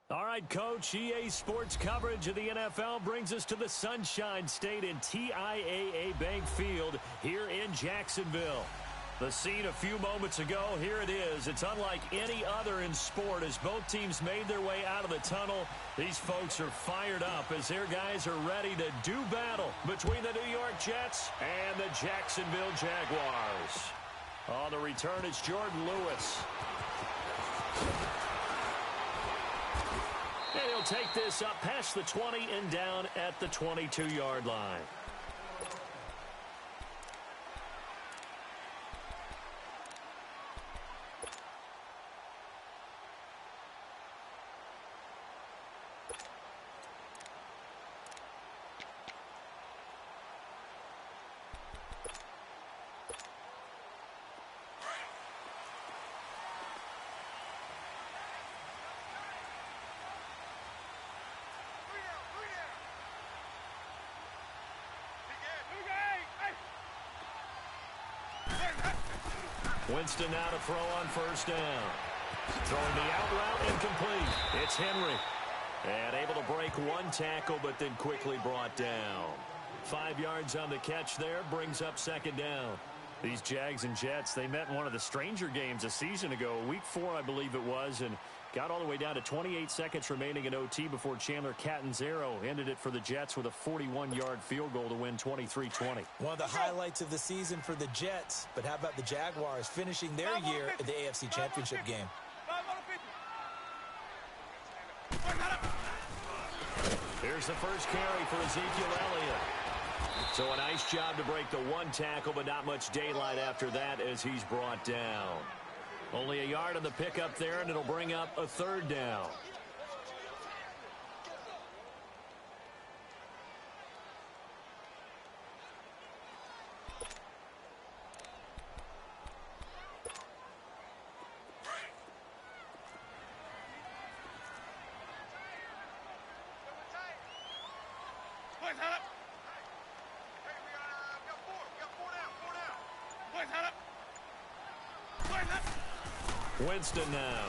All right, Coach, EA Sports coverage of the NFL brings us to the Sunshine State in TIAA Bank Field here in Jacksonville. The scene a few moments ago, here it is. It's unlike any other in sport as both teams made their way out of the tunnel. These folks are fired up as their guys are ready to do battle between the New York Jets and the Jacksonville Jaguars. On the return, it's Jordan Lewis. And he'll take this up past the 20 and down at the 22-yard line. Winston now to throw on first down. Throwing the out route incomplete. It's Henry. And able to break one tackle, but then quickly brought down. 5 yards on the catch there, brings up second down. These Jags and Jets, they met in one of the stranger games a season ago, week 4, I believe it was, and got all the way down to 28 seconds remaining in OT before Chandler Catanzaro ended it for the Jets with a 41-yard field goal to win 23-20. One of the highlights of the season for the Jets, but how about the Jaguars finishing their year at the AFC Championship game? Here's the first carry for Ezekiel Elliott. So a nice job to break the one tackle, but not much daylight after that as he's brought down. Only a yard on the pickup there, and it'll bring up a third down. Winston now.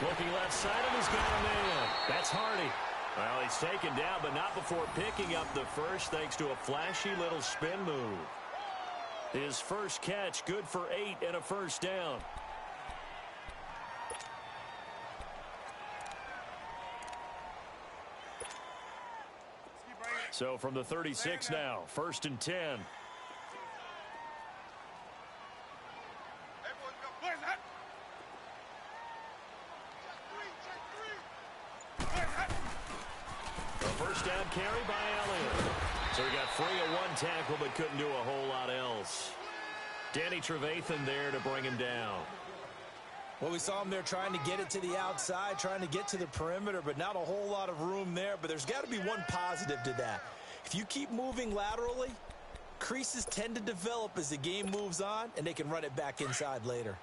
Looking left side, and he's got a man. That's Hardy. Well, he's taken down, but not before picking up the first thanks to a flashy little spin move. His first catch, good for 8 and a first down. So from the 36 now, 1st and 10. First down carry by Elliott. So he got free of one tackle but couldn't do a whole lot else. Danny Trevathan there to bring him down. Well, we saw him there trying to get it to the outside, trying to get to the perimeter, but not a whole lot of room there. But there's got to be one positive to that. If you keep moving laterally, creases tend to develop as the game moves on, and they can run it back inside later.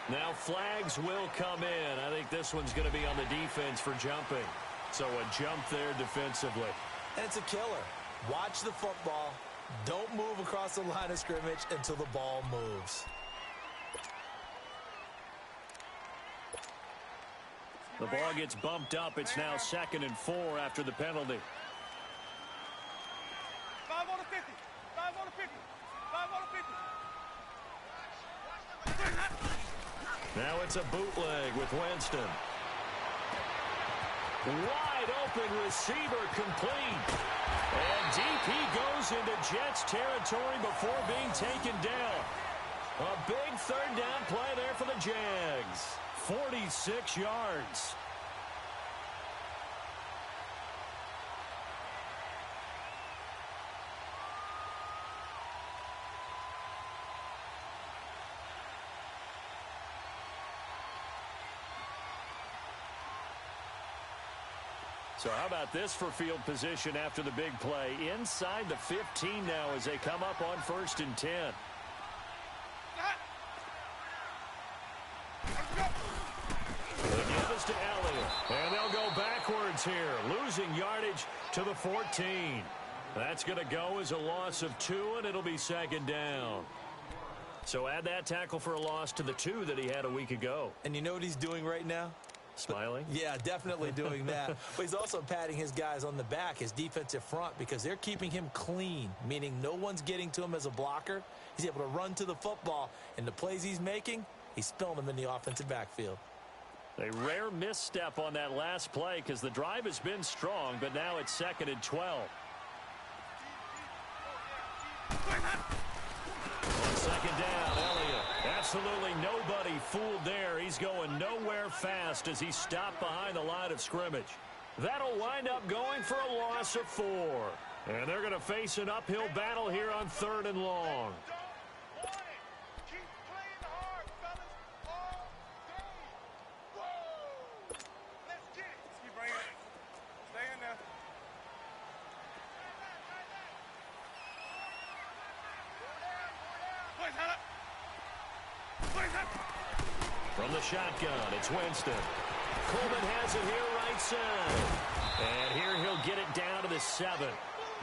Now flags will come in. I think this one's going to be on the defense for jumping. So a jump there defensively. And it's a killer. Watch the football. Don't move across the line of scrimmage until the ball moves. The ball gets bumped up. It's now 2nd and 4 after the penalty. 5 on the 50. 5 on the 50. 5 on the 50. Now it's a bootleg with Winston. Wide open receiver complete. And deep he goes into Jets territory before being taken down. A big 3rd down play there for the Jags. 46 yards. So how about this for field position after the big play? Inside the 15 now as they come up on 1st and 10. The give is to Elliott. And they'll go backwards here. Losing yardage to the 14. That's going to go as a loss of 2, and it'll be second down. So add that tackle for a loss to the 2 that he had a week ago. And you know what he's doing right now? Smiling? Yeah, definitely doing that. But he's also patting his guys on the back, his defensive front, because they're keeping him clean, meaning no one's getting to him as a blocker. He's able to run to the football, and the plays he's making, he's spilling them in the offensive backfield. A rare misstep on that last play because the drive has been strong, but now it's 2nd and 12. On 2nd down, Elliott. Absolutely nobody fooled there. He's going nowhere fast as he stopped behind the line of scrimmage. That'll wind up going for a loss of 4. And they're going to face an uphill battle here on 3rd and long. From the shotgun, it's Winston. Coleman has it here right side. And here he'll get it down to the 7.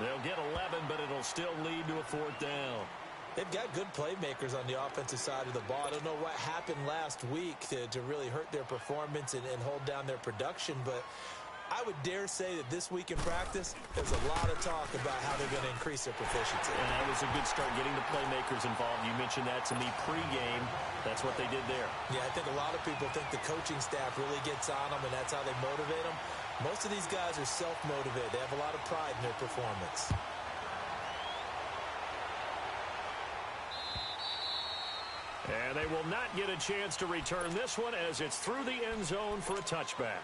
They'll get 11, but it'll still lead to a 4th down. They've got good playmakers on the offensive side of the ball. I don't know what happened last week to really hurt their performance and hold down their production, but I would dare say that this week in practice, there's a lot of talk about how they're going to increase their proficiency. And that was a good start getting the playmakers involved. You mentioned that to me pregame. That's what they did there. Yeah, I think a lot of people think the coaching staff really gets on them, and that's how they motivate them. Most of these guys are self-motivated. They have a lot of pride in their performance. And they will not get a chance to return this one as it's through the end zone for a touchback.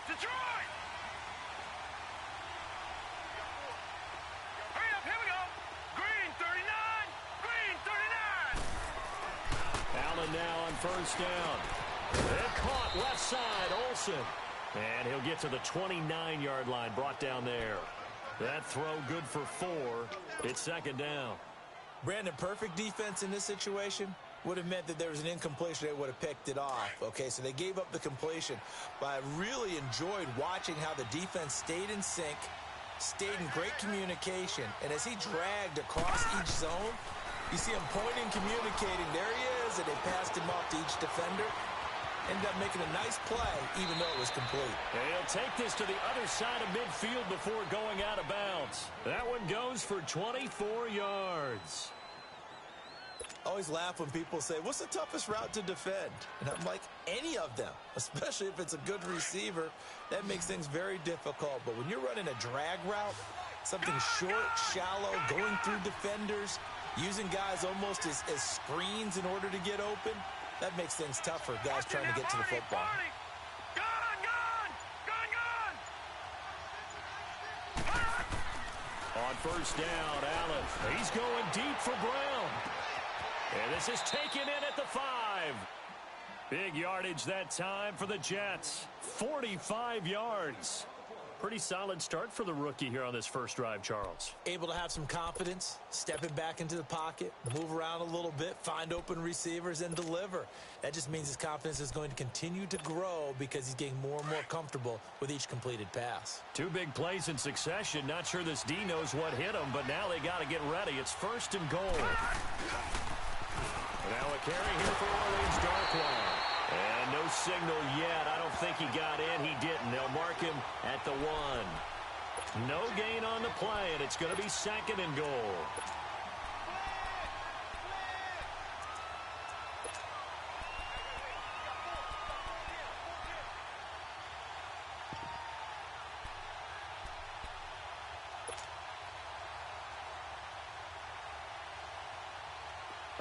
Detroit! Hurry up, here we go. Green 39, Green 39. Allen now on 1st down. And caught left side, Olsen. And he'll get to the 29-yard line, brought down there. That throw good for 4. It's 2nd down. Brandon, perfect defense in this situation would have meant that there was an incompletion. They would have picked it off. Okay, so they gave up the completion. But I really enjoyed watching how the defense stayed in sync, stayed in great communication. And as he dragged across each zone, you see him pointing, communicating. There he is, and they passed him off to each defender. Ended up making a nice play, even though it was complete. And he'll take this to the other side of midfield before going out of bounds. That one goes for 24 yards. I always laugh when people say, what's the toughest route to defend? And I'm like, any of them, especially if it's a good receiver. That makes things very difficult. But when you're running a drag route, something short, shallow, going through defenders, using guys almost as screens in order to get open, that makes things tough for guys trying to get to the football. On 1st down, Allen. He's going deep for Brown. And this is taken in at the 5. Big yardage that time for the Jets. 45 yards. Pretty solid start for the rookie here on this first drive, Charles. Able to have some confidence, stepping back into the pocket, move around a little bit, find open receivers, and deliver. That just means his confidence is going to continue to grow because he's getting more and more comfortable with each completed pass. 2 big plays in succession. Not sure this D knows what hit him, but now they got to get ready. It's 1st and goal. Now a carry here for Orleans Darkwa. And no signal yet. I don't think he got in. He didn't. They'll mark him at the 1. No gain on the play, and it's going to be 2nd and goal.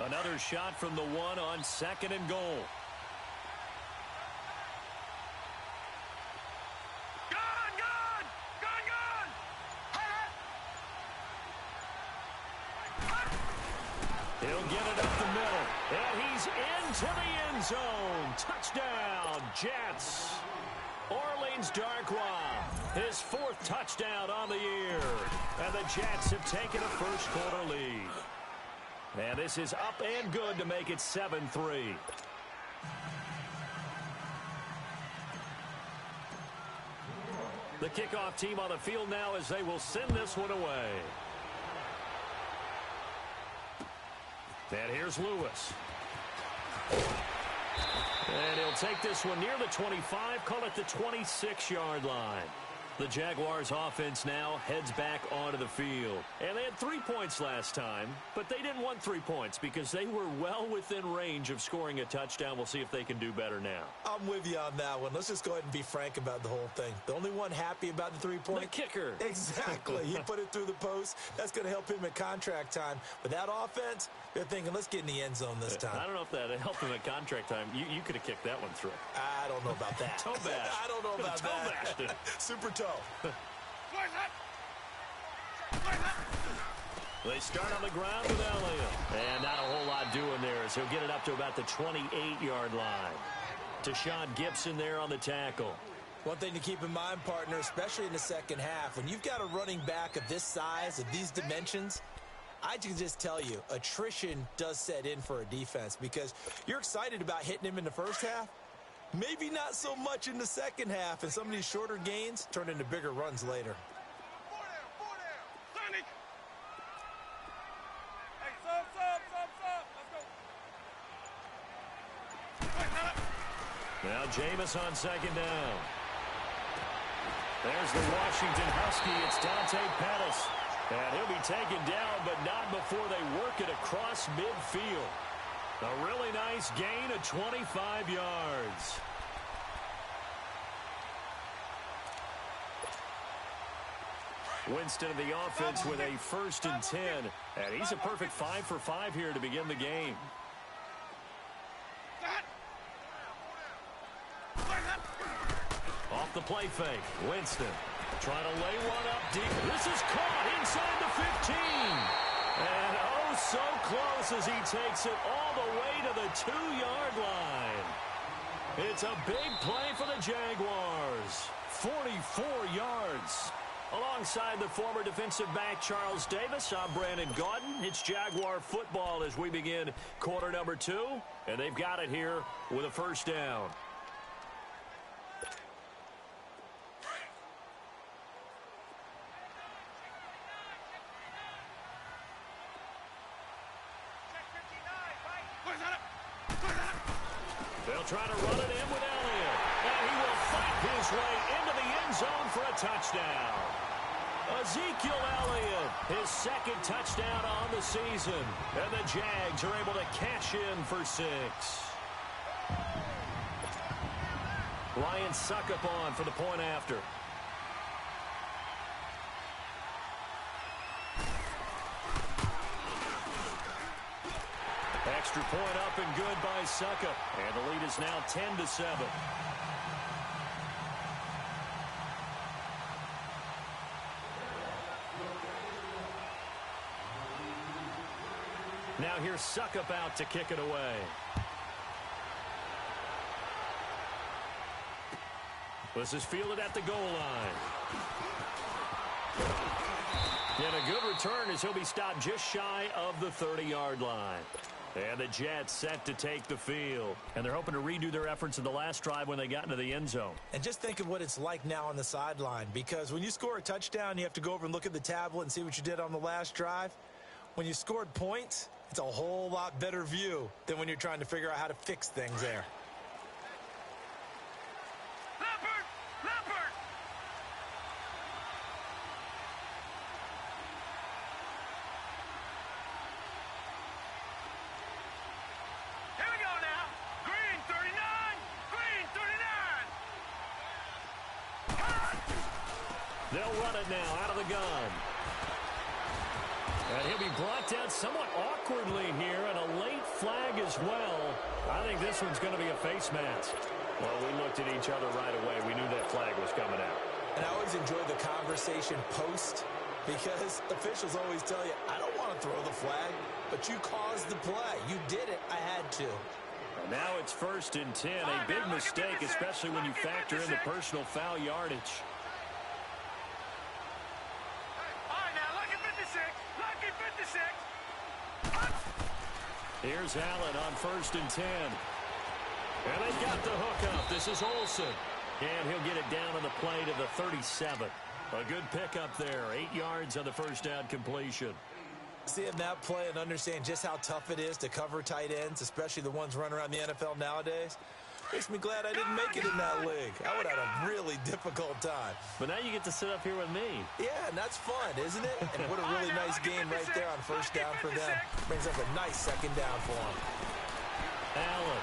Another shot from the 1 on 2nd and goal. He'll get it up the middle. And he's into the end zone. Touchdown, Jets. Orleans Darkwa, his 4th touchdown on the year. And the Jets have taken a first-quarter lead. And this is up and good to make it 7-3. The kickoff team on the field now as they will send this one away. And here's Lewis. And he'll take this one near the 25, call it the 26-yard line. The Jaguars offense now heads back onto the field. And they had 3 points last time, but they didn't want 3 points because they were well within range of scoring a touchdown. We'll see if they can do better now. I'm with you on that one. Let's just go ahead and be frank about the whole thing. The only one happy about the 3-point? The kicker. Exactly. He put it through the post. That's going to help him at contract time. But that offense, they're thinking, let's get in the end zone this time. I don't know if that helped him at contract time. You could have kicked that one through. I don't know about that. Toe bash. I don't know about that. Toe bashed it. Super toe. They start on the ground with Elliott. And not a whole lot doing there as he'll get it up to about the 28-yard line. Tashawn Gibson there on the tackle. One thing to keep in mind, partner, especially in the second half, when you've got a running back of this size, of these dimensions, I can just tell you, attrition does set in for a defense because you're excited about hitting him in the first half. Maybe not so much in the second half, and some of these shorter gains turn into bigger runs later. Now Jameis on second down. There's the Washington Husky. It's Dante Pettis. And he'll be taken down, but not before they work it across midfield. A really nice gain of 25 yards. Winston of the offense with a 1st and 10. And he's a perfect 5 for 5 here to begin the game. Off the play fake. Winston trying to lay one up deep. This is caught inside the 15. And oh, so close as he takes it all the way to the 2-yard line. It's a big play for the Jaguars. 44 yards. Alongside the former defensive back Charles Davis, I'm Brandon Gaudin. It's Jaguar football as we begin quarter number 2. And they've got it here with a first down. They'll try to run it in with Elliott. And he will fight his way into the end zone for a touchdown. Ezekiel Elliott, his 2nd touchdown on the season. And the Jags are able to cash in for 6. Ryan Suckup on for the point after. Extra point up and good by Suckup. And the lead is now 10-7. Now here's Suckup out to kick it away. This is fielded at the goal line. And a good return as he'll be stopped just shy of the 30-yard line. And the Jets set to take the field. And they're hoping to redo their efforts in the last drive when they got into the end zone. And just think of what it's like now on the sideline, because when you score a touchdown, you have to go over and look at the tablet and see what you did on the last drive. When you scored points, it's a whole lot better view than when you're trying to figure out how to fix things there. They'll run it now out of the gun. And he'll be brought down somewhat awkwardly here, and a late flag as well. I think this one's going to be a face mask. Well, we looked at each other right away. We knew that flag was coming out. And I always enjoy the conversation post Because officials always tell you, I don't want to throw the flag, but you caused the play. You did it. I had to. And now it's 1st and 10. A big mistake, especially when you factor in the personal foul yardage. All right, now, lucky 56. Lucky 56. Here's Allen on 1st and 10. And they've got the hook up. This is Olsen. And he'll get it down on the play to the 37. A good pickup there. 8 yards on the first down completion. Seeing that play and understanding just how tough it is to cover tight ends, especially the ones running around the NFL nowadays, makes me glad I didn't make it in that league. I would have had a really difficult time. But now you get to sit up here with me. Yeah, and that's fun, isn't it? And what a really nice game right there on first down for them. Brings up a nice second down for them. Allen.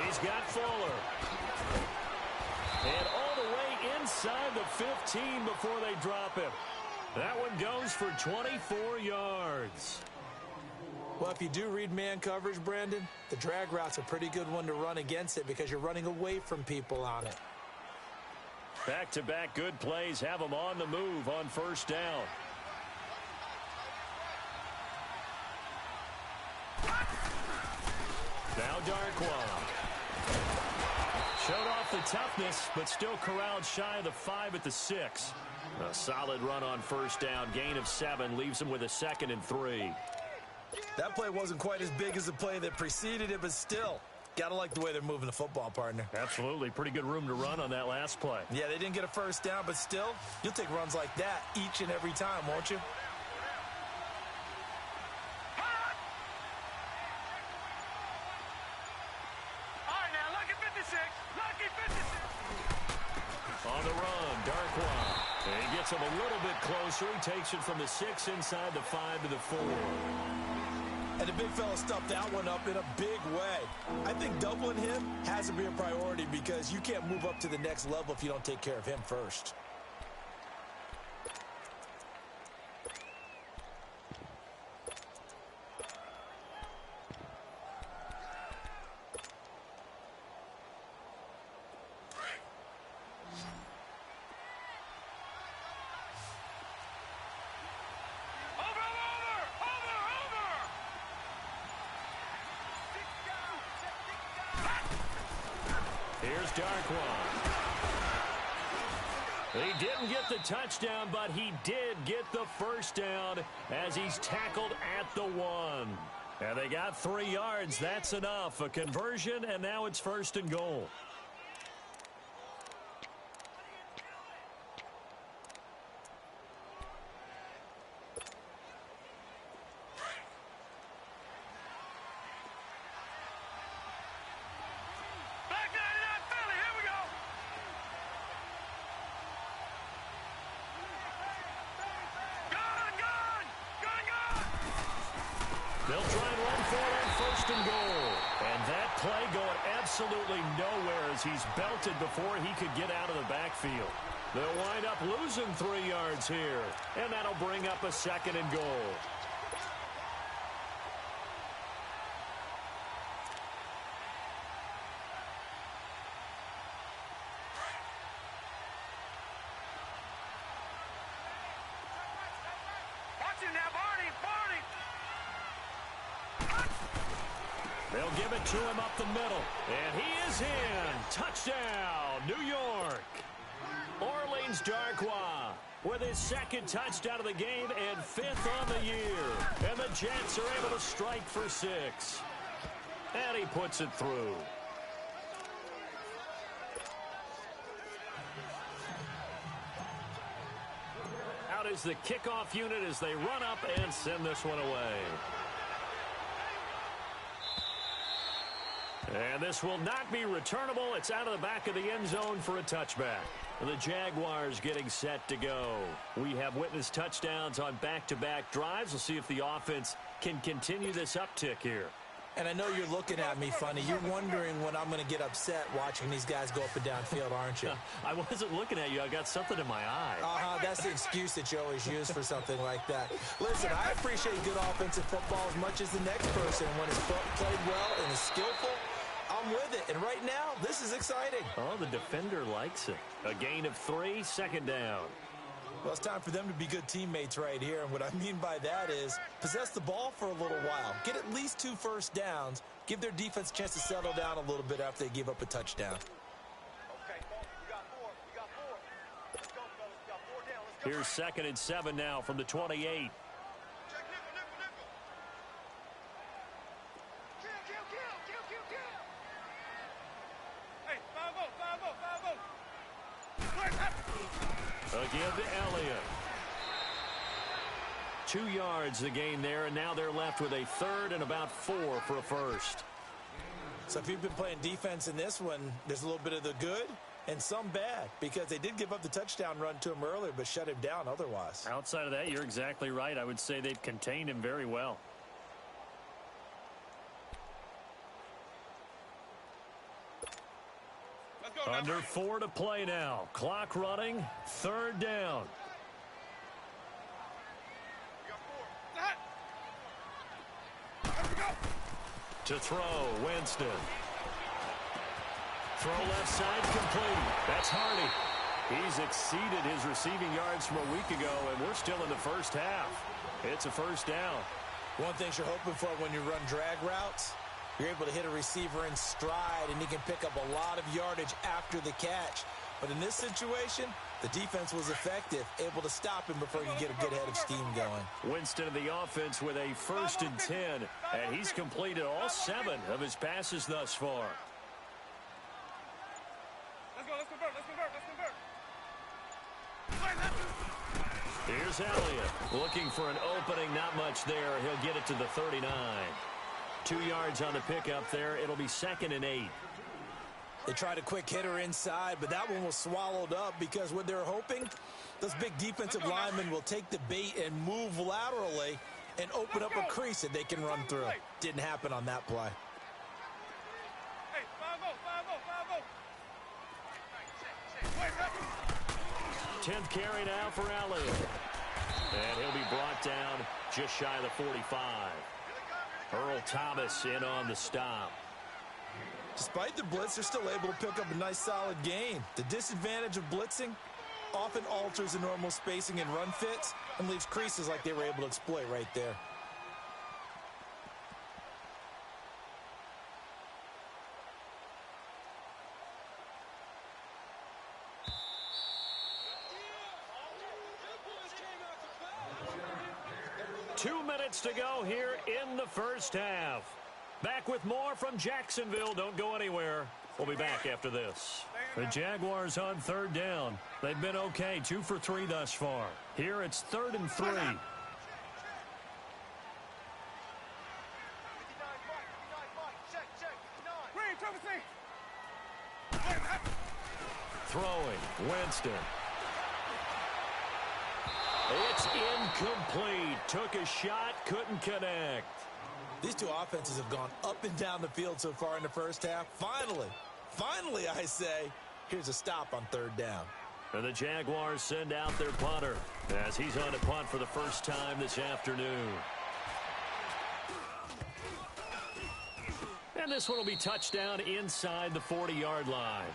He's got Fuller. And all the way inside the 15 before they drop him. That one goes for 24 yards. Well, if you do read man coverage, Brandon, the drag route's a pretty good one to run against it because you're running away from people on it. Back-to-back good plays have them on the move on first down. Now Darkwa. Showed off the toughness, but still corralled shy of the 5 at the 6. A solid run on first down. Gain of 7 leaves them with a 2nd and 3. That play wasn't quite as big as the play that preceded it, but still, gotta like the way they're moving the football, partner. Absolutely. Pretty good room to run on that last play. Yeah, they didn't get a first down, but still, you'll take runs like that each and every time, won't you? All right, now, lucky 56. Lucky 56. On the run, Darkwa. He gets him a little bit closer. He takes it from the 6 inside the 5 to the 4. And the big fella stuffed that one up in a big way. I think doubling him has to be a priority because you can't move up to the next level if you don't take care of him first. Here's Darkwa. He didn't get the touchdown, but he did get the first down as he's tackled at the 1. And they got 3 yards. That's enough. A conversion, and now it's 1st and goal. They'll try and run for it on 1st and goal. And that play going absolutely nowhere as he's belted before he could get out of the backfield. They'll wind up losing 3 yards here. And that'll bring up a 2nd and goal. Watch him now, Barney. They'll give it to him up the middle. And he is in. Touchdown, New York. Orleans Darkwa with his 2nd touchdown of the game and 5th on the year. And the Jets are able to strike for 6. And he puts it through. Out is the kickoff unit as they run up and send this one away. And this will not be returnable. It's out of the back of the end zone for a touchback. The Jaguars getting set to go. We have witnessed touchdowns on back-to-back drives. We'll see if the offense can continue this uptick here. And I know you're looking at me funny. You're wondering when I'm going to get upset watching these guys go up and down field, aren't you? I wasn't looking at you. I got something in my eye. That's the excuse that you always use for something like that. Listen, I appreciate good offensive football as much as the next person. When it's played well and is skillful, I'm with it. And right now, this is exciting. Oh, the defender likes it. A gain of 3, 2nd down. Well, it's time for them to be good teammates right here. And what I mean by that is possess the ball for a little while. Get at least 2 first downs. Give their defense a chance to settle down a little bit after they give up a touchdown. Okay, we got 4. We got 4. Let's go, fellas. We got 4 down. Let's go. Here's 2nd and 7 now from the 28. Check nickel, nickel, nickel. Kill. Hey, 5-0. Again to Elliott. 2 yards the gain there, and now they're left with a 3rd and about 4 for a first. So if you've been playing defense in this one, there's a little bit of the good and some bad, because they did give up the touchdown run to him earlier but shut him down otherwise. Outside of that, you're exactly right. I would say they've contained him very well. Let's go. Under 4 to play now. Clock running. 3rd down. We got 4. Set. Let's go. To throw, Winston. Throw left side, complete. That's Hardy. He's exceeded his receiving yards from a week ago, and we're still in the first half. It's a first down. One thing you're hoping for when you run drag routes, you're able to hit a receiver in stride, and he can pick up a lot of yardage after the catch. But in this situation, the defense was effective, able to stop him before he could get a good head of steam going. Winston of the offense with a 1st and 10, and he's completed all 7 of his passes thus far. Let's go. Let's convert. Here's Elliott looking for an opening. Not much there. He'll get it to the 39. 2 yards on the pickup there. It'll be 2nd and 8. They tried a quick hitter inside, but that one was swallowed up because what they're hoping, those big defensive linemen will take the bait and move laterally and open up a crease that they can run through. Didn't happen on that play. Hey, 5-0. 10th carry now for Elliott. And he'll be brought down just shy of the 45. Earl Thomas in on the stop. Despite the blitz, they're still able to pick up a nice solid gain. The disadvantage of blitzing often alters the normal spacing and run fits and leaves creases like they were able to exploit right there. Two minutes to go here in the first half. Back with more from Jacksonville. Don't go anywhere. We'll be back after this. The Jaguars on 3rd down. They've been okay, 2 for 3 thus far. Here it's 3rd and 3. Throwing, Winston. It's incomplete. Took a shot, couldn't connect. These two offenses have gone up and down the field so far in the first half. Finally, I say, here's a stop on 3rd down. And the Jaguars send out their punter as he's on to punt for the first time this afternoon. And this one will be touchdown inside the 40-yard line.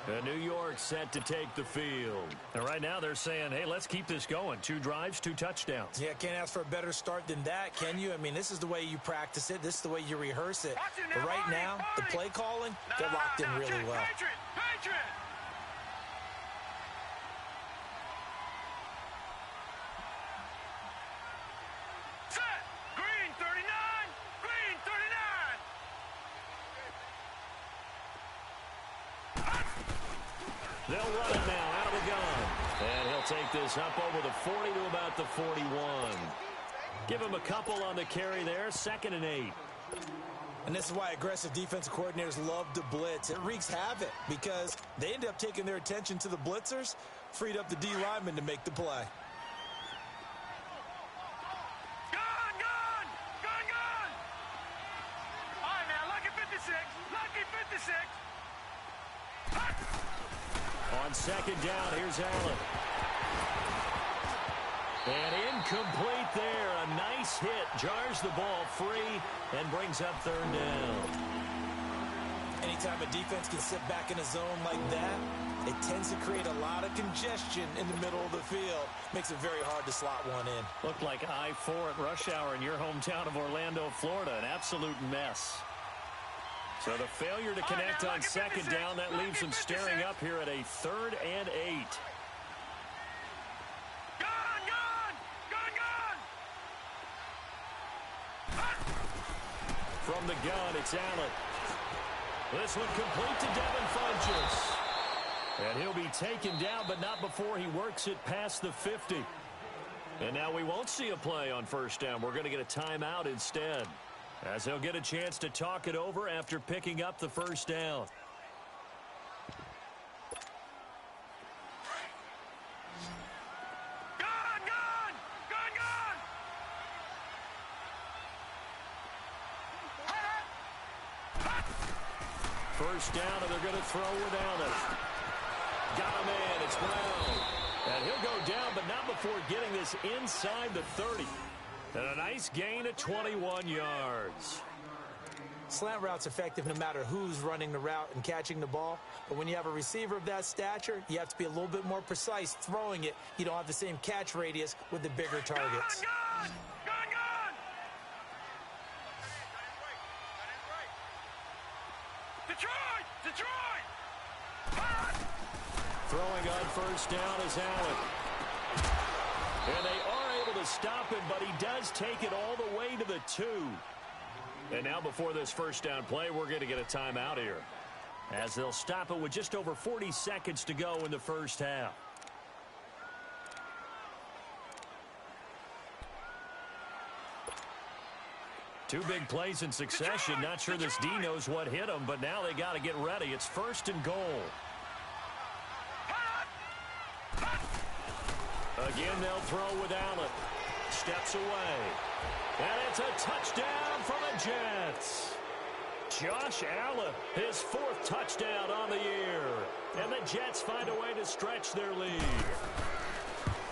And New York set to take the field. And right now they're saying, hey, let's keep this going. 2 drives, 2 touchdowns. Yeah, can't ask for a better start than that, can you? I mean, this is the way you practice it. This is the way you rehearse it. But right now, the play calling, they're locked in really well. Patriot! Set! Green 39! Green 39! They'll run it now out of the gun. And he'll take this up over the 40 to about the 41. Give him a couple on the carry there. 2nd and 8. And this is why aggressive defensive coordinators love to blitz. It wreaks havoc because they end up taking their attention to the blitzers, freed up the D lineman to make the play. Gun! All right, now, lucky 56. Lucky 56. On 2nd down, here's Allen. And incomplete there. A nice hit. Jars the ball free and brings up 3rd down. Anytime a defense can sit back in a zone like that, it tends to create a lot of congestion in the middle of the field. Makes it very hard to slot one in. Looked like I-4 at rush hour in your hometown of Orlando, Florida. An absolute mess. So the failure to connect on second down, that leaves them staring up here at a 3rd and 8. From the gun, it's Allen. This one complete to Devin Funchess. And he'll be taken down, but not before he works it past the 50. And now we won't see a play on first down. We're going to get a timeout instead, as he'll get a chance to talk it over after picking up the first down. First down, and they're going to throw without it. Got a man, it's Brown. And he'll go down, but not before getting this inside the 30. And a nice gain of 21 yards. Slant route's effective no matter who's running the route and catching the ball. But when you have a receiver of that stature, you have to be a little bit more precise throwing it. You don't have the same catch radius with the bigger targets. Throwing on first down is Allen. And they are able to stop him, but he does take it all the way to the 2. And now before this first down play, we're going to get a timeout here, as they'll stop it with just over 40 seconds to go in the first half. Two big plays in succession. Not sure this D knows what hit him, but now they got to get ready. It's 1st and goal. Again, they'll throw with Allen. Steps away. And it's a touchdown for the Jets. Josh Allen, his 4th touchdown on the year. And the Jets find a way to stretch their lead.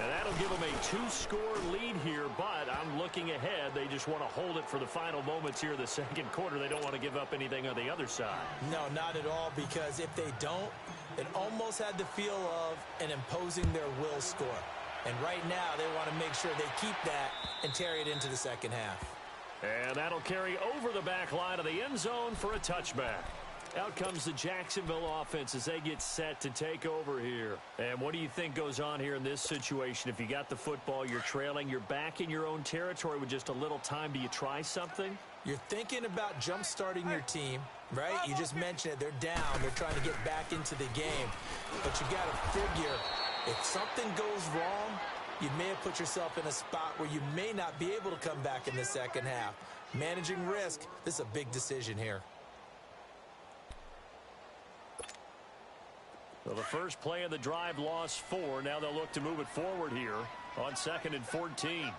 And that'll give them a 2-score lead here, but I'm looking ahead. They just want to hold it for the final moments here in the second quarter. They don't want to give up anything on the other side. No, not at all, because if they don't, it almost had the feel of an imposing their will score. And right now, they want to make sure they keep that and carry it into the second half. And that'll carry over the back line of the end zone for a touchback. Out comes the Jacksonville offense as they get set to take over here. And what do you think goes on here in this situation? If you got the football, you're trailing, you're back in your own territory with just a little time. Do you try something? You're thinking about jump-starting your team, right? You just mentioned it. They're down. They're trying to get back into the game. But you got to figure, if something goes wrong, you may have put yourself in a spot where you may not be able to come back in the second half. Managing risk, this is a big decision here. Well, the first play of the drive lost 4. Now they'll look to move it forward here on 2nd and 14.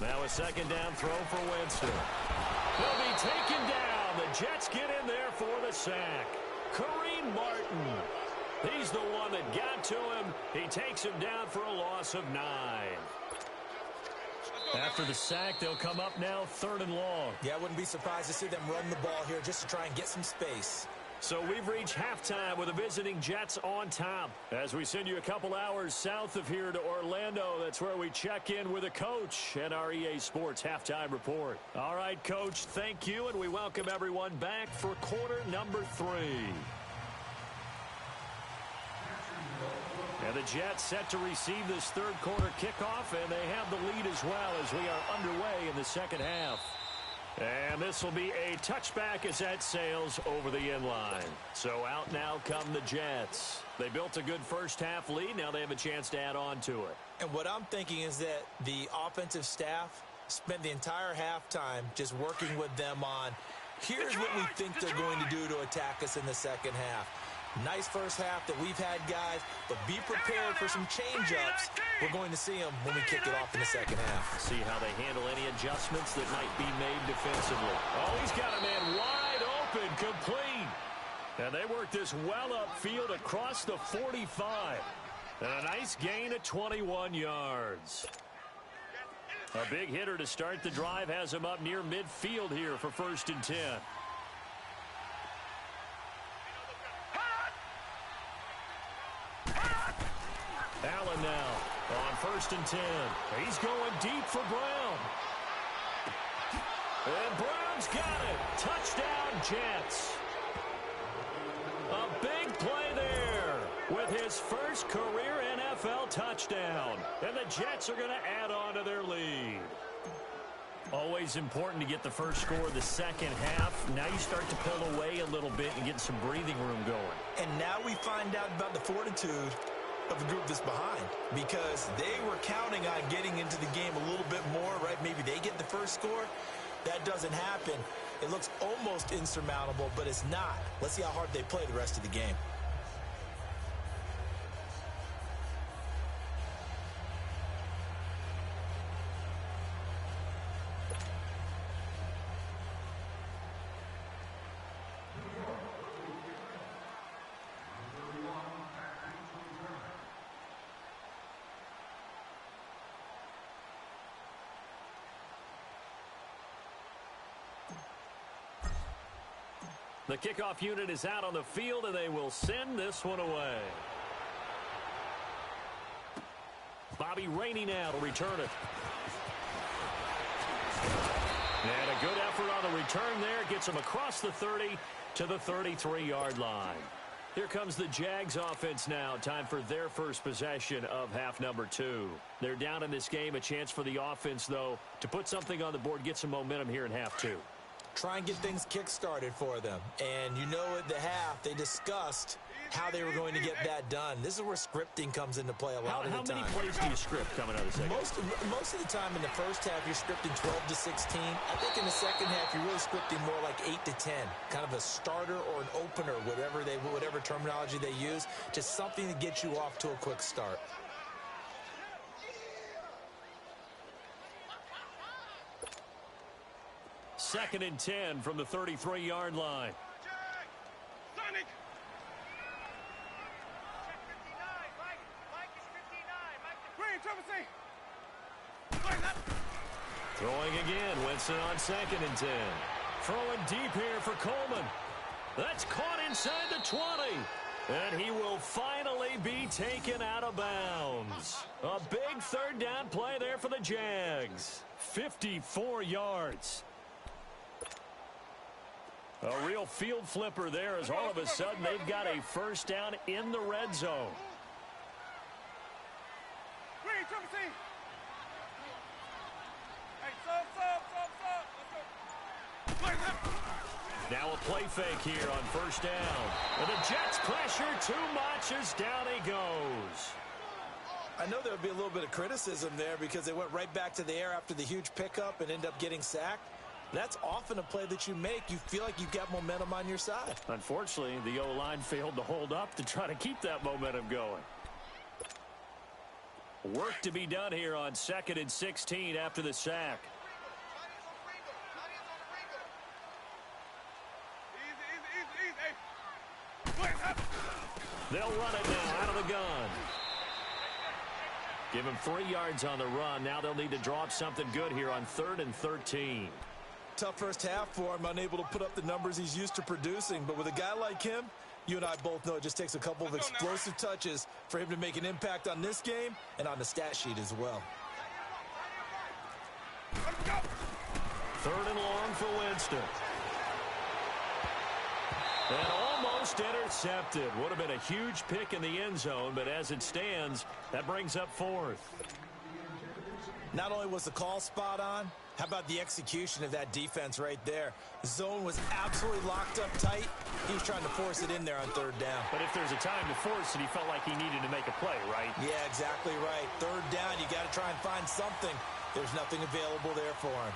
Now a second down throw for Winston. He'll be taken down. The Jets get in there for the sack. Kareem Martin. He's the one that got to him. He takes him down for a loss of 9. After the sack, they'll come up now 3rd and long. Yeah, I wouldn't be surprised to see them run the ball here just to try and get some space. So we've reached halftime with the visiting Jets on top. As we send you a couple hours south of here to Orlando, that's where we check in with a coach at our EA Sports Halftime Report. All right, Coach, thank you, and we welcome everyone back for quarter number 3. And the Jets set to receive this third quarter kickoff, and they have the lead as well as we are underway in the second half. And this will be a touchback as that sails over the end line. So out now come the Jets. They built a good first half lead. Now they have a chance to add on to it. And what I'm thinking is that the offensive staff spent the entire halftime just working with them on, here's what we think they're going to do to attack us in the second half. Nice first half that we've had, guys, but be prepared for some change-ups. We're going to see them when we kick it off in the second half. See how they handle any adjustments that might be made defensively. Oh, he's got a man wide open, complete. And they work this well upfield across the 45. And a nice gain of 21 yards. A big hitter to start the drive has him up near midfield here for 1st and 10. Allen now on 1st and 10. He's going deep for Brown. And Brown's got it. Touchdown, Jets. A big play there with his first career NFL touchdown. And the Jets are going to add on to their lead. Always important to get the first score of the second half. Now you start to pull away a little bit and get some breathing room going. And now we find out about the fortitude of the group that's behind, because they were counting on getting into the game a little bit more, right? Maybe they get the first score. That doesn't happen. It looks almost insurmountable, but it's not. Let's see how hard they play the rest of the game. The kickoff unit is out on the field, and they will send this one away. Bobby Rainey now to return it. And a good effort on the return there. Gets him across the 30 to the 33-yard line. Here comes the Jags offense now. Time for their first possession of half number 2. They're down in this game. A chance for the offense, though, to put something on the board, get some momentum here in half 2. Try and get things kick-started for them. And you know at the half, they discussed how they were going to get that done. This is where scripting comes into play a lot of the time. How many plays do you script coming out of the second? Most of the time in the first half, you're scripting 12 to 16. I think in the second half, you're really scripting more like 8 to 10. Kind of a starter or an opener, whatever terminology they use. Just something to get you off to a quick start. Second and 10 from the 33-yard line. Sonic! Throwing again. Winston on 2nd and 10. Throwing deep here for Coleman. That's caught inside the 20. And he will finally be taken out of bounds. A big third down play there for the Jags. 54 yards. A real field flipper there, as all of a sudden they've got a first down in the red zone. Now a play fake here on first down. And the Jets pressure too much as down he goes. I know there would be a little bit of criticism there because they went right back to the air after the huge pickup and end up getting sacked. That's often a play that you make. You feel like you've got momentum on your side. Unfortunately, the O-line failed to hold up to try to keep that momentum going. Work to be done here on 2nd and 16 after the sack. They'll run it now out of the gun. Give him 3 yards on the run. Now they'll need to draw up something good here on 3rd and 13. Tough first half for him, unable to put up the numbers he's used to producing. But with a guy like him, you and I both know it just takes a couple of explosive touches for him to make an impact on this game and on the stat sheet as well. 3rd and long for Winston. And almost intercepted. Would have been a huge pick in the end zone, but as it stands, that brings up 4th. Not only was the call spot on, how about the execution of that defense right there? The zone was absolutely locked up tight. He was trying to force it in there on 3rd down. But if there's a time to force it, he felt like he needed to make a play, right? Yeah, exactly right. 3rd down, you got to try and find something. There's nothing available there for him.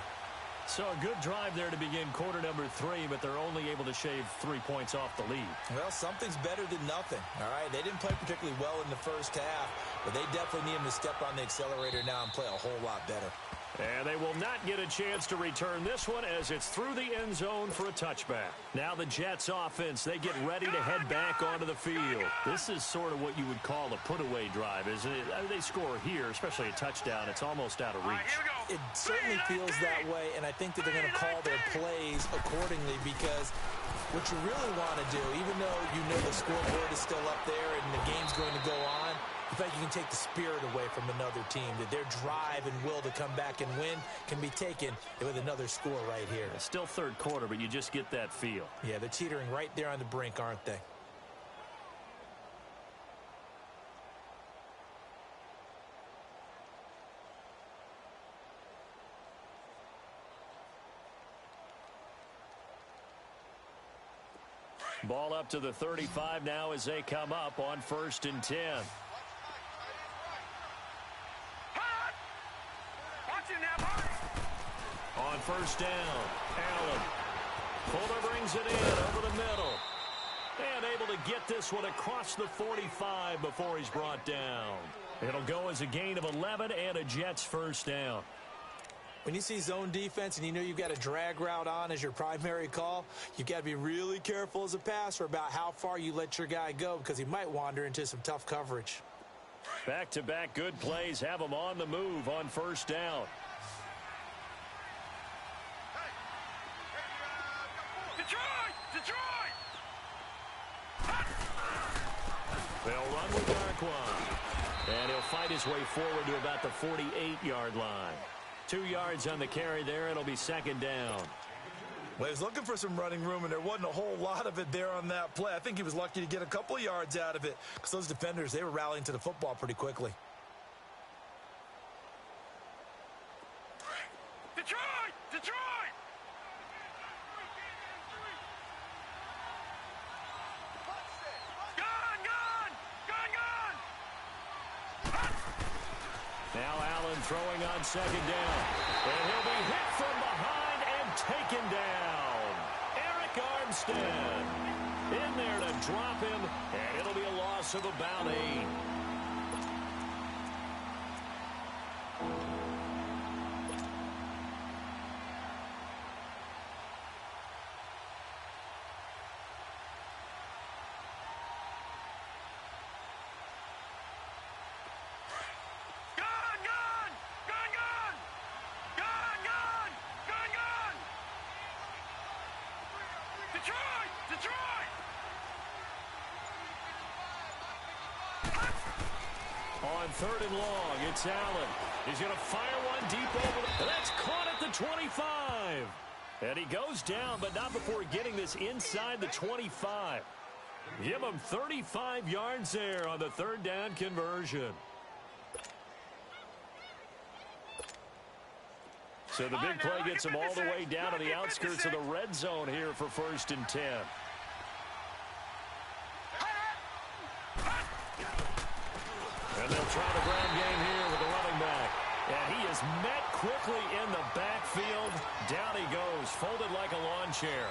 So a good drive there to begin quarter number 3, but they're only able to shave 3 points off the lead. Well, something's better than nothing, all right? They didn't play particularly well in the first half, but they definitely need him to step on the accelerator now and play a whole lot better. And they will not get a chance to return this one as it's through the end zone for a touchback. Now the Jets offense, they get ready to head back onto the field. This is sort of what you would call a put-away drive, isn't it? I mean, they score here, especially a touchdown. It's almost out of reach. It certainly feels that way, and I think that they're going to call their plays accordingly because what you really want to do, even though you know the scoreboard is still up there and the game's going to go on, you think you can take the spirit away from another team, that their drive and will to come back and win can be taken with another score right here. It's still third quarter, but you just get that feel. Yeah, they're teetering right there on the brink, aren't they? Ball up to the 35 now as they come up on 1st and 10. On 1st down, Allen. Fuller brings it in over the middle. And able to get this one across the 45 before he's brought down. It'll go as a gain of 11 and a Jets first down. When you see zone defense and you know you've got a drag route on as your primary call, you've got to be really careful as a passer about how far you let your guy go because he might wander into some tough coverage. Back-to-back good plays have him on the move on 1st down. Detroit! They'll run with Darquan. And he'll fight his way forward to about the 48-yard line. 2 yards on the carry there. It'll be 2nd down. Well, he was looking for some running room, and there wasn't a whole lot of it there on that play. I think he was lucky to get a couple of yards out of it because those defenders, they were rallying to the football pretty quickly. Detroit! Now Allen throwing on 2nd down. And he'll be hit from behind and taken down. Eric Armstead in there to drop him, and it'll be a loss of about 8. Detroit! On 3rd and long, it's Allen. He's going to fire one deep over the... That's caught at the 25. And he goes down, but not before getting this inside the 25. Give him 35 yards there on the 3rd down conversion. So the big play gets him all the way down to the outskirts of the red zone here for 1st and 10. And they'll try the ground game here with the running back. And he is met quickly in the backfield. Down he goes, folded like a lawn chair.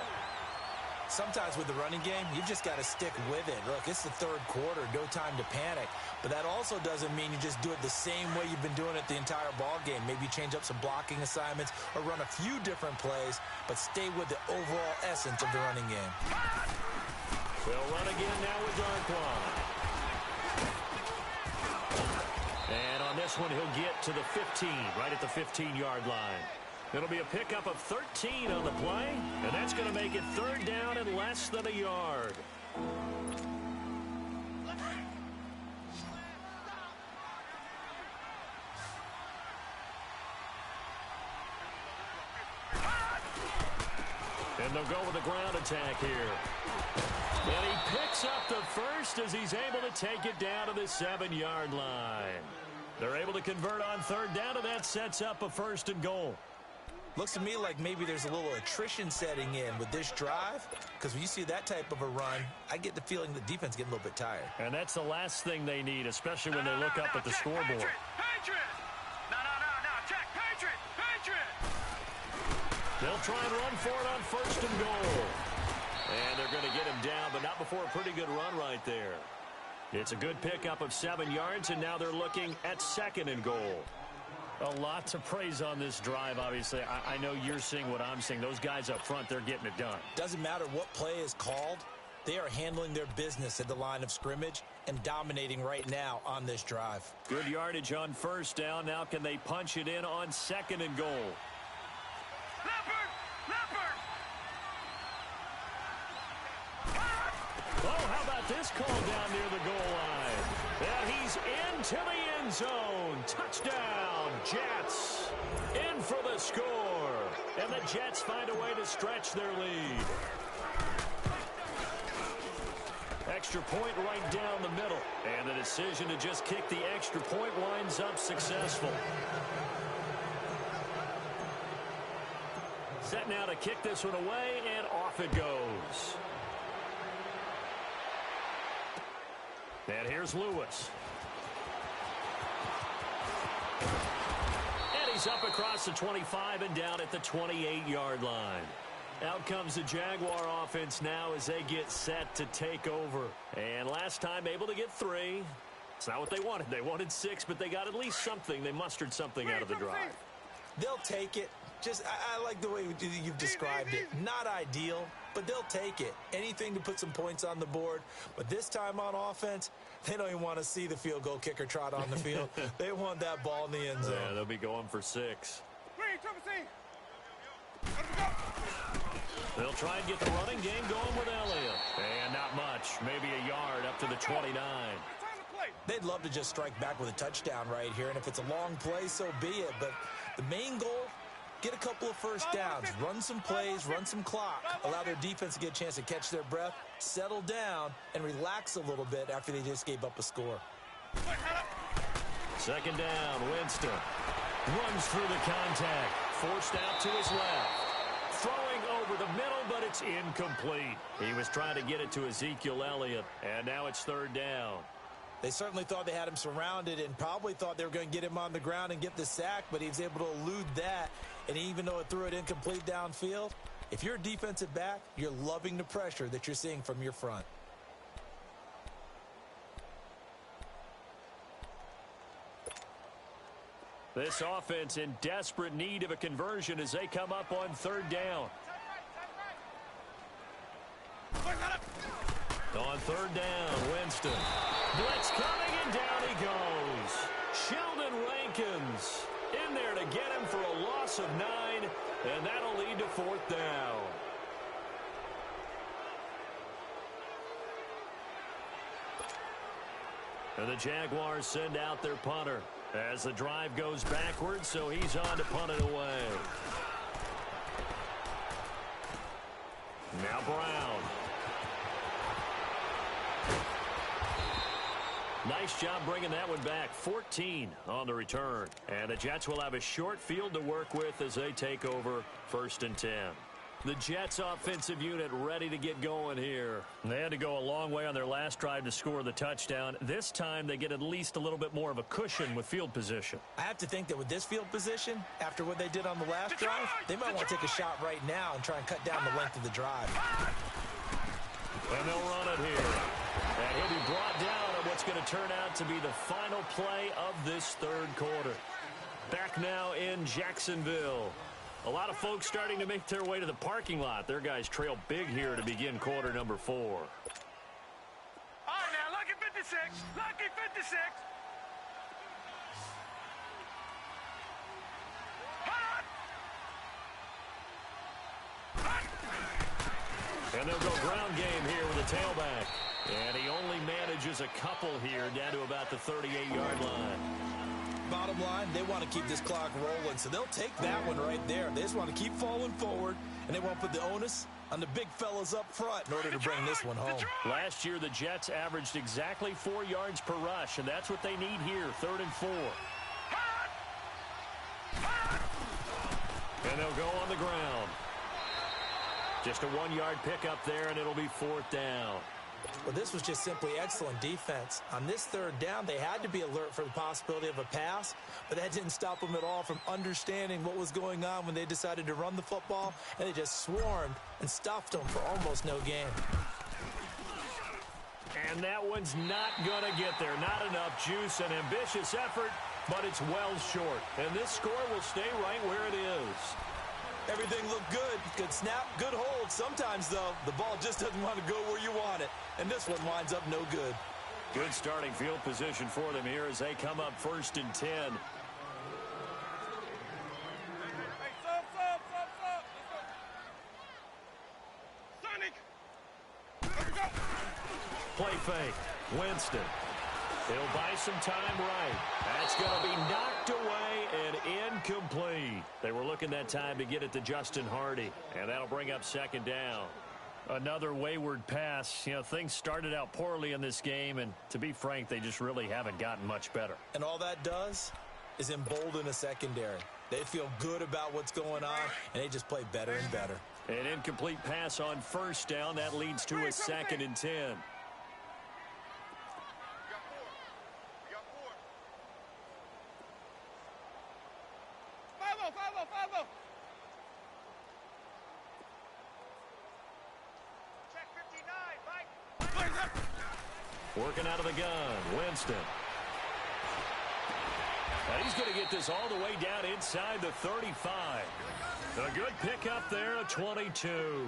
Sometimes with the running game, you've just got to stick with it. Look, it's the 3rd quarter, no time to panic. But that also doesn't mean you just do it the same way you've been doing it the entire ball game. Maybe change up some blocking assignments or run a few different plays, but stay with the overall essence of the running game. They'll run again now with Darquan. And on this one, he'll get to the 15, right at the 15-yard line. It'll be a pickup of 13 on the play, and that's going to make it 3rd down and less than a yard. And they'll go with the ground attack here. And he picks up the first as he's able to take it down to the 7-yard line. They're able to convert on 3rd down, and that sets up a 1st and goal. Looks to me like maybe there's a little attrition setting in with this drive, because when you see that type of a run, I get the feeling the defense getting a little bit tired. And that's the last thing they need, especially when they look up at the scoreboard. Patriot! No, check, Patriot! They'll try and run for it on 1st and goal. And they're going to get him down, but not before a pretty good run right there. It's a good pickup of 7 yards, and now they're looking at 2nd and goal. A lot to praise on this drive, obviously. I know you're seeing what I'm seeing. Those guys up front, they're getting it done. Doesn't matter what play is called. They are handling their business at the line of scrimmage and dominating right now on this drive. Good yardage on first down. Now can they punch it in on 2nd and goal? Oh, how about this call down near the goal line? And he's into the end zone. Touchdown, Jets. In for the score. And the Jets find a way to stretch their lead. Extra point right down the middle. And the decision to just kick the extra point winds up successful. Set now to kick this one away, and off it goes. And here's Lewis. And he's up across the 25 and down at the 28-yard line. Out comes the Jaguar offense now as they get set to take over. And last time able to get 3. It's not what they wanted. They wanted 6, but they got at least something. They mustered something out of the drive. They'll take it. I like the way you've described it. Not ideal, but they'll take it. Anything to put some points on the board. But this time on offense, they don't even want to see the field goal kicker trot on the field. They want that ball in the end zone. Yeah, they'll be going for 6. They'll try and get the running game going with Elliott. And not much. Maybe a yard up to the 29. They'd love to just strike back with a touchdown right here. And if it's a long play, so be it. But the main goal, get a couple of first downs, run some plays, run some clock, allow their defense to get a chance to catch their breath, settle down, and relax a little bit after they just gave up a score. 2nd down, Winston runs through the contact, forced out to his left. Throwing over the middle, but it's incomplete. He was trying to get it to Ezekiel Elliott, and now it's 3rd down. They certainly thought they had him surrounded and probably thought they were going to get him on the ground and get the sack, but he was able to elude that. And even though it threw it incomplete downfield, if you're a defensive back, you're loving the pressure that you're seeing from your front. This offense in desperate need of a conversion as they come up on 3rd down. On 3rd down, Winston. Blitz coming, and down he goes. Sheldon Rankins in there to get him for a loss of 9, and that'll lead to 4th down. And the Jaguars send out their punter as the drive goes backwards, so he's on to punt it away. Now Brown. Nice job bringing that one back. 14 on the return. And the Jets will have a short field to work with as they take over 1st and 10. The Jets offensive unit ready to get going here. They had to go a long way on their last drive to score the touchdown. This time they get at least a little bit more of a cushion with field position. I have to think that with this field position, after what they did on the last drive, they might want to take a shot right now and try and cut down the length of the drive. And they'll run it here. And he'll be brought down on what's going to turn out to be the final play of this 3rd quarter. Back now in Jacksonville. A lot of folks starting to make their way to the parking lot. Their guys trail big here to begin quarter number 4. All right, now, lucky 56. Lucky 56. And they'll go ground game here with a tailback. And he only manages a couple here down to about the 38-yard line. Bottom line, they want to keep this clock rolling, so they'll take that one right there. They just want to keep falling forward, and they want to put the onus on the big fellas up front in order to bring this one home. Last year, the Jets averaged exactly 4 yards per rush, and that's what they need here, 3rd and 4. And they'll go on the ground. Just a 1-yard pickup there, and it'll be 4th down. Well, this was just simply excellent defense. On this 3rd down, they had to be alert for the possibility of a pass, but that didn't stop them at all from understanding what was going on when they decided to run the football, and they just swarmed and stuffed them for almost no gain. And that one's not going to get there. Not enough juice. An ambitious effort but it's well short. And this score will stay right where it is. Everything looked good. Good snap, good hold. Sometimes, though, the ball just doesn't want to go where you want it. And this one winds up no good. Good starting field position for them here as they come up 1st and 10. Hey, stop. Sonic. Let's go. Play fake. Winston. He'll buy some time right. That's going to be knocked away and incomplete. They were looking that time to get it to Justin Hardy, and that'll bring up 2nd down. Another wayward pass. You know, things started out poorly in this game, and to be frank, they just really haven't gotten much better. And all that does is embolden a secondary. They feel good about what's going on, and they just play better and better. An incomplete pass on 1st down. That leads to a 2nd and 10. Follow. Check 59, Mike. Working out of the gun, Winston. And he's going to get this all the way down inside the 35. A good pickup there, a 22.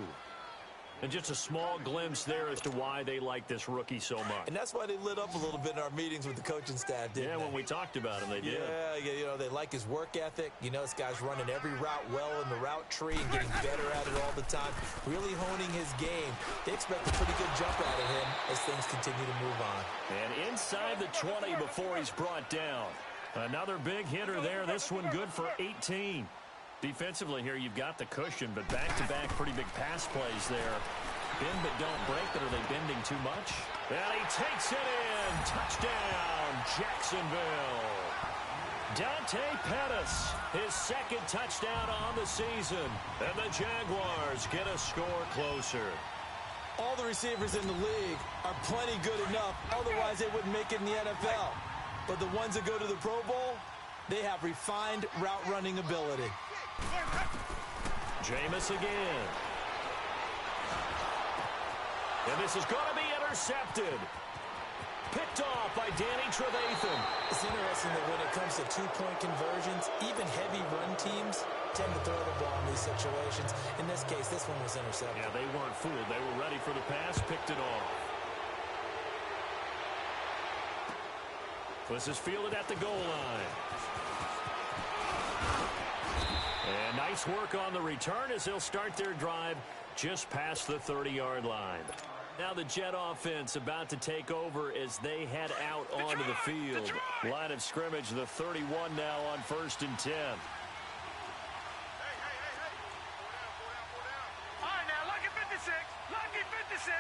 And just a small glimpse there as to why they like this rookie so much. And that's why they lit up a little bit in our meetings with the coaching staff, didn't they? Yeah, when we talked about him, they did. Yeah, you know, they like his work ethic. You know, this guy's running every route well in the route tree and getting better at it all the time, really honing his game. They expect a pretty good jump out of him as things continue to move on. And inside the 20 before he's brought down. Another big hitter there. This one good for 18. Defensively here, you've got the cushion, but back-to-back pretty big pass plays there. Bend but don't break, but are they bending too much? And he takes it in. Touchdown, Jacksonville. Dante Pettis, his 2nd touchdown on the season. And the Jaguars get a score closer. All the receivers in the league are plenty good enough. Otherwise, they wouldn't make it in the NFL. But the ones that go to the Pro Bowl, they have refined route running ability. Jameis again. And this is going to be intercepted. Picked off by Danny Trevathan. It's interesting that when it comes to two-point conversions, even heavy run teams tend to throw the ball in these situations. In this case, this one was intercepted. Yeah, they weren't fooled. They were ready for the pass, picked it off. This is fielded at the goal line. And nice work on the return as they'll start their drive just past the 30-yard line. Now the Jet offense about to take over as they head out onto the field. Line of scrimmage, the 31 now on 1st and 10. All right, now, lucky 56. Lucky 56.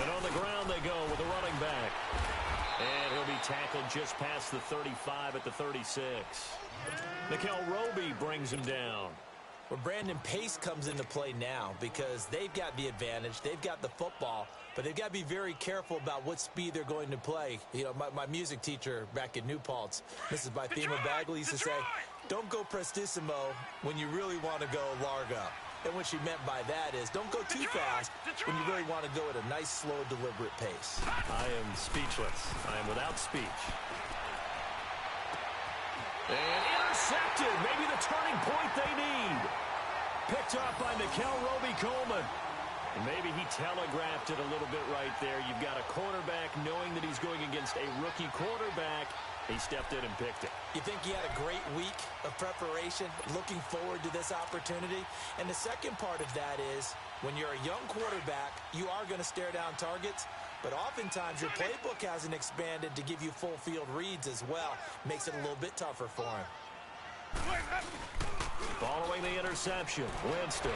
And on the ground they go with a running back. And he'll be tackled just past the 35 at the 36. Nickel Roby brings him down. Well, Brandon, pace comes into play now because they've got the advantage. They've got the football, but they've got to be very careful about what speed they're going to play. You know, my music teacher back in New Paltz, Mrs. Bythema Bagley, used to say, don't go prestissimo when you really want to go largo. And what she meant by that is don't go too fast when you really want to go at a nice, slow, deliberate pace. I am speechless. I am without speech. And intercepted. Maybe the turning point they need. Picked up by Nickel Roby-Coleman. And maybe he telegraphed it a little bit right there. You've got a cornerback knowing that he's going against a rookie quarterback. He stepped in and picked it. You think he had a great week of preparation, looking forward to this opportunity? And the second part of that is, when you're a young quarterback, you are going to stare down targets, but oftentimes your playbook hasn't expanded to give you full field reads as well. Makes it a little bit tougher for him. Following the interception, Winston.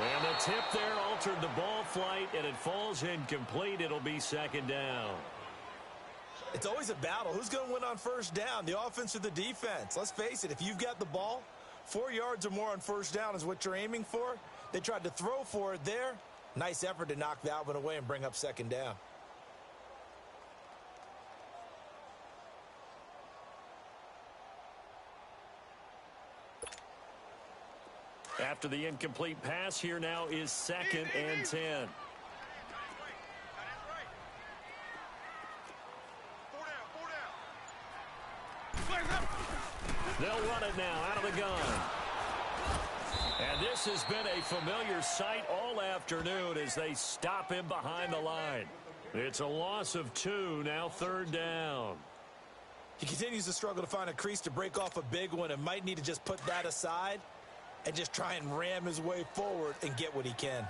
And the tip there altered the ball flight, and it falls incomplete. It'll be 2nd down. It's always a battle. Who's going to win on 1st down, the offense or the defense? Let's face it, if you've got the ball, 4 yards or more on 1st down is what you're aiming for. They tried to throw for it there. Nice effort to knock that one away and bring up 2nd down. After the incomplete pass, here now is 2nd and 10. They'll run it now out of the gun. And this has been a familiar sight all afternoon as they stop him behind the line. It's a loss of 2, now 3rd down. He continues to struggle to find a crease to break off a big one and might need to just put that aside and just try and ram his way forward and get what he can.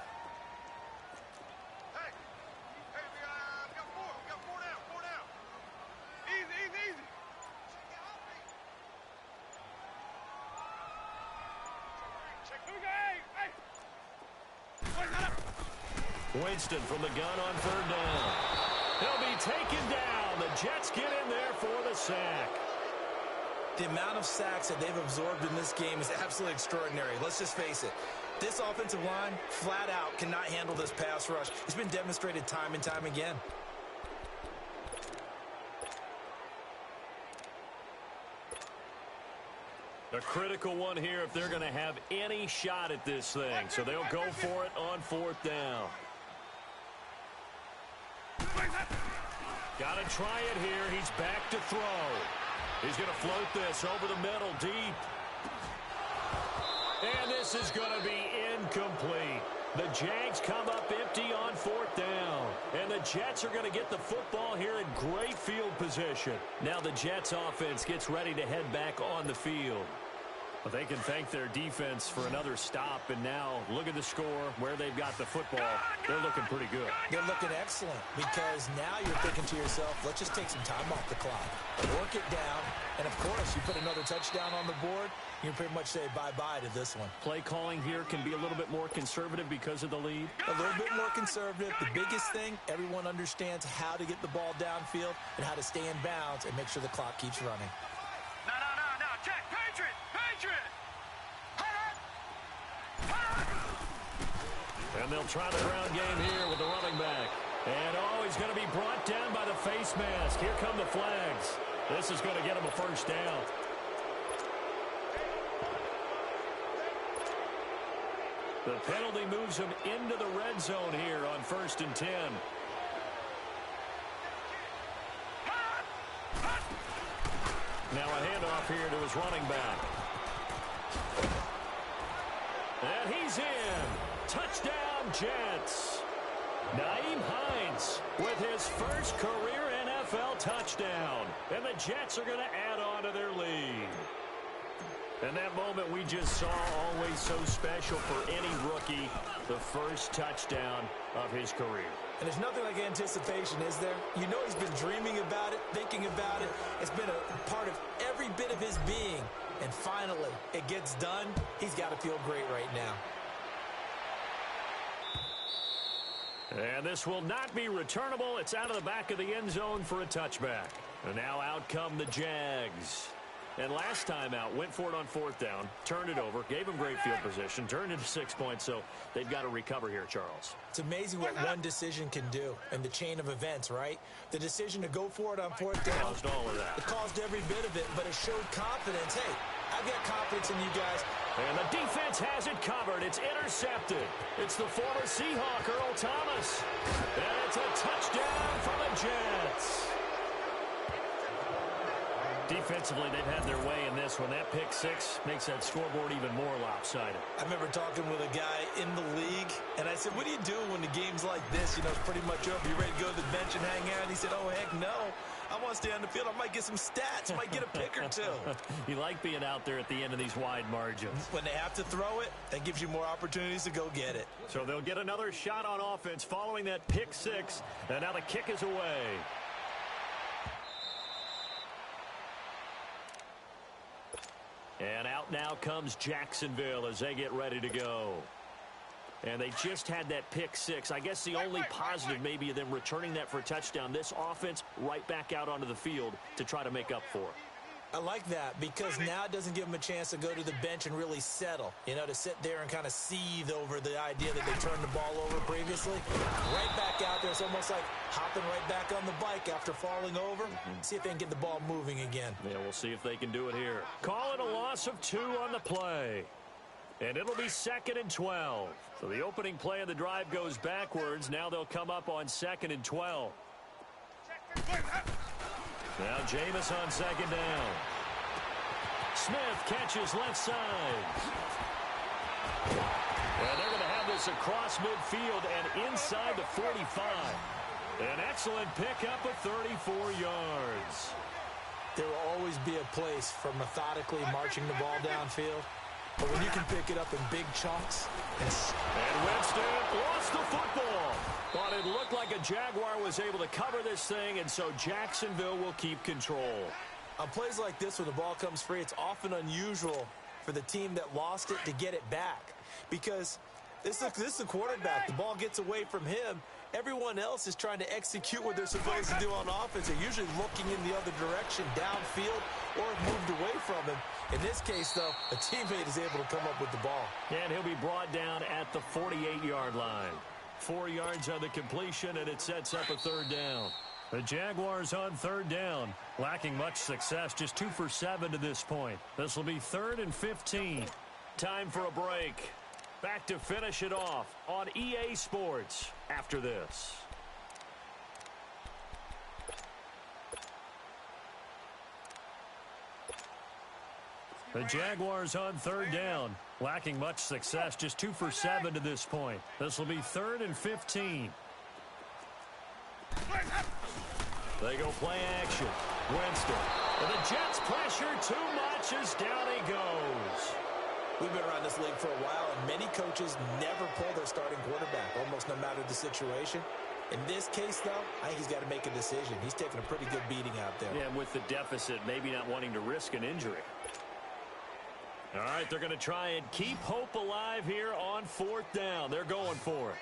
Winston from the gun on 3rd down. He'll be taken down. The Jets get in there for the sack. The amount of sacks that they've absorbed in this game is absolutely extraordinary. Let's just face it. This offensive line, flat out, cannot handle this pass rush. It's been demonstrated time and time again. A critical one here if they're going to have any shot at this thing. So they'll go for it on 4th down. Got to try it here. He's back to throw. He's going to float this over the middle deep. And this is going to be incomplete. The Jags come up empty on 4th down. And the Jets are going to get the football here in great field position. Now the Jets offense gets ready to head back on the field. But they can thank their defense for another stop. And now look at the score, where they've got the football. They're looking pretty good. They're looking excellent because now you're thinking to yourself, let's just take some time off the clock. Work it down. And, of course, you put another touchdown on the board, you can pretty much say bye-bye to this one. Play calling here can be a little bit more conservative because of the lead. A little bit more conservative. The biggest thing, everyone understands how to get the ball downfield and how to stay in bounds and make sure the clock keeps running. No. Check. Patriot. And they'll try the ground game here with the running back. And, he's going to be brought down by the face mask. Here come the flags. This is going to get him a 1st down. The penalty moves him into the red zone here on 1st and 10. Now a handoff here to his running back. And he's in. Touchdown, Jets. Nyheim Hines with his first career NFL touchdown. And the Jets are going to add on to their lead. And that moment we just saw, always so special for any rookie, the first touchdown of his career. And there's nothing like anticipation, is there? You know he's been dreaming about it, thinking about it. It's been a part of every bit of his being. And finally, it gets done. He's got to feel great right now. And this will not be returnable. It's out of the back of the end zone for a touchback. And now out come the Jags. And last time out, went for it on 4th down, turned it over, gave him great field position, turned it to 6 points, so they've got to recover here, Charles. It's amazing what one decision can do in the chain of events, right? The decision to go for it on 4th down. Caused all of that. It caused every bit of it, but it showed confidence. Hey, I've got confidence in you guys. And the defense has it covered. It's intercepted. It's the former Seahawk, Earl Thomas. And it's a touchdown for the Jets. Defensively, they've had their way in this one. That pick 6 makes that scoreboard even more lopsided. I remember talking with a guy in the league, and I said, what do you do when the game's like this? You know, it's pretty much over. You ready to go to the bench and hang out? And he said, oh, heck no. I want to stay on the field. I might get some stats. I might get a pick or two. You like being out there at the end of these wide margins. When they have to throw it, that gives you more opportunities to go get it. So they'll get another shot on offense following that pick 6. And now the kick is away. And out now comes Jacksonville as they get ready to go. And they just had that pick 6. I guess the only positive maybe of them returning that for a touchdown. This offense right back out onto the field to try to make up for it. I like that because now it doesn't give them a chance to go to the bench and really settle. You know, to sit there and kind of seethe over the idea that they turned the ball over previously. Right back out there. It's almost like hopping right back on the bike after falling over. See if they can get the ball moving again. Yeah, we'll see if they can do it here. Call it a loss of 2 on the play. And it'll be 2nd and 12. So the opening play of the drive goes backwards. Now they'll come up on 2nd and 12. Now Jameis on 2nd down. Smith catches left side. And they're going to have this across midfield and inside the 45. An excellent pickup of 34 yards. There will always be a place for methodically marching the ball downfield. But when you can pick it up in big chunks. And Winston lost the football. But it looked like a Jaguar was able to cover this thing, and so Jacksonville will keep control. On plays like this, when the ball comes free, it's often unusual for the team that lost it to get it back. Because this is a quarterback. The ball gets away from him. Everyone else is trying to execute what they're supposed to do on offense. They're usually looking in the other direction, downfield, or moved away from him. In this case, though, a teammate is able to come up with the ball. And he'll be brought down at the 48-yard line. 4 yards on the completion, and it sets up a 3rd down. The Jaguars on 3rd down, lacking much success, just 2 for 7 to this point. This will be 3rd and 15. Time for a break. Back to finish it off on EA Sports after this. The Jaguars on 3rd down, lacking much success, just 2 for 7 to this point. This will be 3rd and 15. They go play action. Winston. And the Jets pressure too much as down he goes. We've been around this league for a while, and many coaches never pull their starting quarterback, almost no matter the situation. In this case, though, I think he's got to make a decision. He's taking a pretty good beating out there. Yeah, and with the deficit, maybe not wanting to risk an injury. All right, they're going to try and keep hope alive here on 4th down. They're going for it.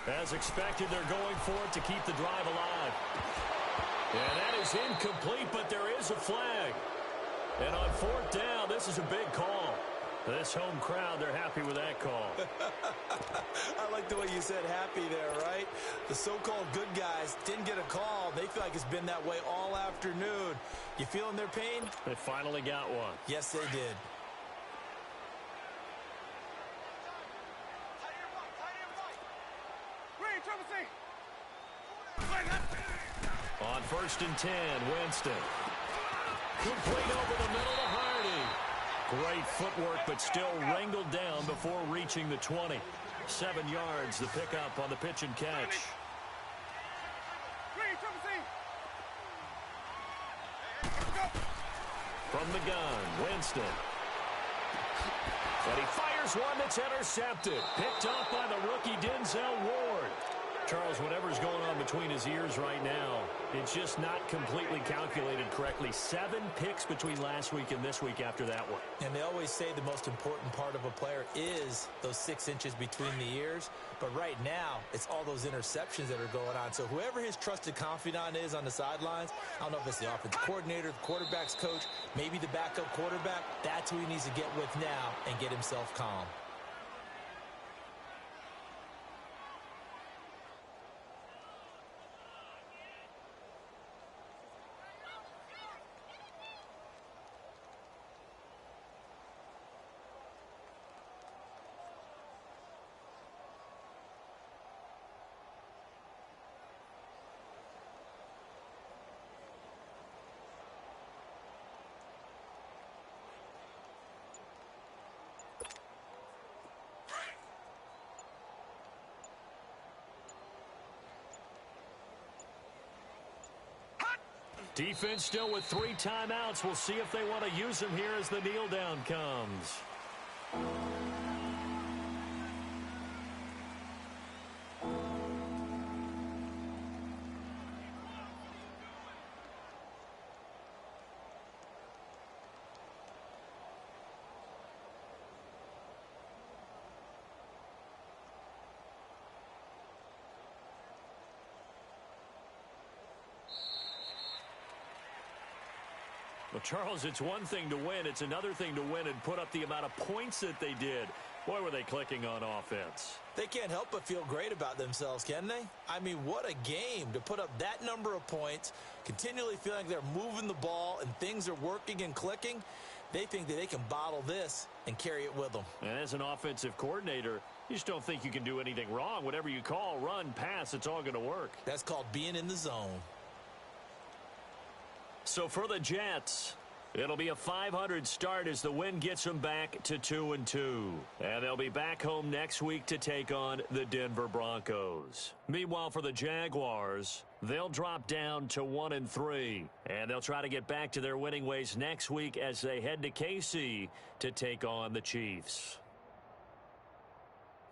As expected, they're going for it to keep the drive alive. And that is incomplete, but there is a flag. And on 4th down, this is a big call. This home crowd, they're happy with that call. I like the way you said happy there, right? The so-called good guys didn't get a call. They feel like it's been that way all afternoon. You feeling their pain? They finally got one. Yes, they did. On 1st and 10, Winston. Complete over the middle to Hardy. Great footwork, but still wrangled down before reaching the 20. 7 yards, the pickup on the pitch and catch. From the gun, Winston. And he fires one that's intercepted. Picked up by the rookie Denzel Ward. Charles, whatever's going on between his ears right now, it's just not completely calculated correctly. 7 picks between last week and this week after that one. And they always say the most important part of a player is those 6 inches between the ears. But right now, it's all those interceptions that are going on. So whoever his trusted confidant is on the sidelines, I don't know if it's the offensive coordinator, the quarterback's coach, maybe the backup quarterback, that's who he needs to get with now and get himself calm. Defense still with 3 timeouts. We'll see if they want to use them here as the kneel down comes. Well, Charles, it's one thing to win. It's another thing to win and put up the amount of points that they did. Boy, were they clicking on offense. They can't help but feel great about themselves, can they? I mean, what a game to put up that number of points, continually feeling like they're moving the ball and things are working and clicking. They think that they can bottle this and carry it with them. And as an offensive coordinator, you just don't think you can do anything wrong. Whatever you call, run, pass, it's all going to work. That's called being in the zone. So for the Jets, it'll be a .500 start as the win gets them back to 2-2. And they'll be back home next week to take on the Denver Broncos. Meanwhile, for the Jaguars, they'll drop down to 1-3. And they'll try to get back to their winning ways next week as they head to KC to take on the Chiefs.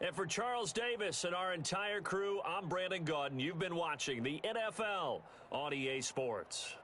And for Charles Davis and our entire crew, I'm Brandon Gaudin. You've been watching the NFL on EA Sports.